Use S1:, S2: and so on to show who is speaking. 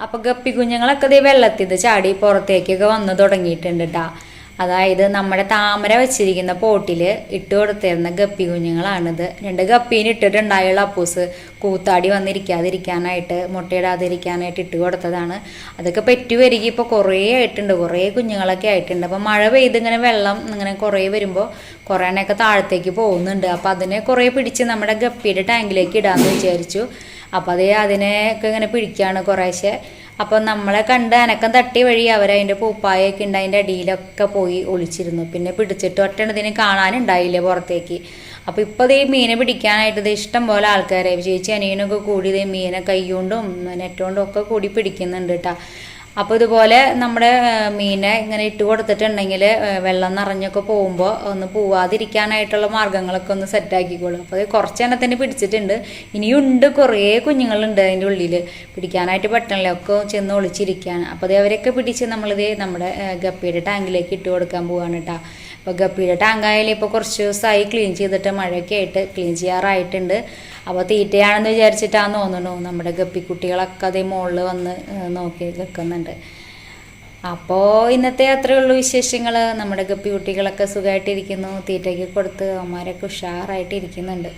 S1: അപ്പോൾ ഗപ്പി കുഞ്ഞുങ്ങളൊക്കെ ദേ വെള്ളത്തിൽ ഇത് ചാടി പുറത്തേക്കൊക്കെ വന്ന് തുടങ്ങിയിട്ടുണ്ട് കേട്ടോ. അതായത് നമ്മുടെ താമര വെച്ചിരിക്കുന്ന പോട്ടിൽ ഇട്ട് കൊടുത്തിരുന്ന ഗപ്പി കുഞ്ഞുങ്ങളാണിത്. 2 ഗപ്പീന് ഇട്ടിട്ടുണ്ടായുള്ള അപ്പൂസ് കൂത്താടി വന്നിരിക്കാതിരിക്കാനായിട്ട്, മുട്ടയിടാതിരിക്കാനായിട്ട് ഇട്ട് കൊടുത്തതാണ്. അതൊക്കെ പെറ്റു വരിക ഇപ്പോൾ കുറേ ആയിട്ടുണ്ട്, കുറേ കുഞ്ഞുങ്ങളൊക്കെ ആയിട്ടുണ്ട്. അപ്പോൾ മഴ പെയ്ത് ഇങ്ങനെ വെള്ളം ഇങ്ങനെ കുറേ വരുമ്പോൾ കുറേ എണ്ണയൊക്കെ താഴത്തേക്ക് പോകുന്നുണ്ട്. അപ്പോൾ അതിനെ കുറേ പിടിച്ച് നമ്മുടെ ഗപ്പിയുടെ ടാങ്കിലേക്ക് ഇടാമെന്ന് വിചാരിച്ചു. അപ്പോൾ അതിനെയൊക്കെ ഇങ്ങനെ പിടിക്കുകയാണ് കുറേശ്ശെ. അപ്പോൾ നമ്മളെ കണ്ട് അനക്കം തട്ടി വഴി അവരതിൻ്റെ പൂപ്പായൊക്കെ ഉണ്ട്, അതിൻ്റെ അടിയിലൊക്കെ പോയി ഒളിച്ചിരുന്നു. പിന്നെ പിടിച്ചിട്ട് ഒറ്റണതിനെ കാണാനുണ്ടായില്ല പുറത്തേക്ക്. അപ്പോൾ ഇപ്പോൾ ഈ മീനെ പിടിക്കാനായിട്ട് ഇത് ഇഷ്ടം പോലെ ആൾക്കാരെ ചേച്ചി അനിയനൊക്കെ കൂടി ഇതേ മീനെ കൈകൊണ്ടും നെറ്റുകൊണ്ടും ഒക്കെ കൂടി പിടിക്കുന്നുണ്ട് കേട്ടോ. അപ്പോൾ ഇതുപോലെ നമ്മുടെ മീനെ ഇങ്ങനെ ഇട്ട് കൊടുത്തിട്ടുണ്ടെങ്കിൽ വെള്ളം നിറഞ്ഞൊക്കെ പോകുമ്പോൾ ഒന്ന് പോവാതിരിക്കാനായിട്ടുള്ള മാർഗ്ഗങ്ങളൊക്കെ ഒന്ന് സെറ്റാക്കിക്കോളും. അപ്പോൾ അത് കുറച്ചെണ്ണത്തിന് പിടിച്ചിട്ടുണ്ട്, ഇനിയുണ്ട് കുറേ കുഞ്ഞുങ്ങളുണ്ട് അതിൻ്റെ ഉള്ളിൽ. പിടിക്കാനായിട്ട് പറ്റണില്ല, ഒക്കെ ചെന്ന് ഒളിച്ചിരിക്കുകയാണ്. അപ്പോൾ അത് അവരൊക്കെ പിടിച്ച് നമ്മളിത് നമ്മുടെ ഗപ്പിയുടെ ടാങ്കിലേക്ക് ഇട്ട് കൊടുക്കാൻ പോവാണ് കേട്ടോ. അപ്പോൾ ഗപ്പിയുടെ ടാങ്കായാലും ഇപ്പോൾ കുറച്ച് ദിവസമായി ക്ലീൻ ചെയ്തിട്ട് മഴയൊക്കെ ആയിട്ട് ക്ലീൻ ചെയ്യാറായിട്ടുണ്ട്. അപ്പോൾ തീറ്റയാണെന്ന് വിചാരിച്ചിട്ടാണെന്ന് തോന്നുന്നു നമ്മുടെ ഗപ്പിക്കുട്ടികളൊക്കെ അതേ മുകളിൽ വന്ന് നോക്കി നിൽക്കുന്നുണ്ട്. അപ്പോൾ ഇന്നത്തെ അത്രയേ ഉള്ളൂ വിശേഷങ്ങൾ. നമ്മുടെ ഗപ്പി കുട്ടികളൊക്കെ സുഖമായിട്ടിരിക്കുന്നു, തീറ്റയ്ക്ക് കൊടുത്ത് അമ്മമാരൊക്കെ ഉഷാറായിട്ട് ഇരിക്കുന്നുണ്ട്.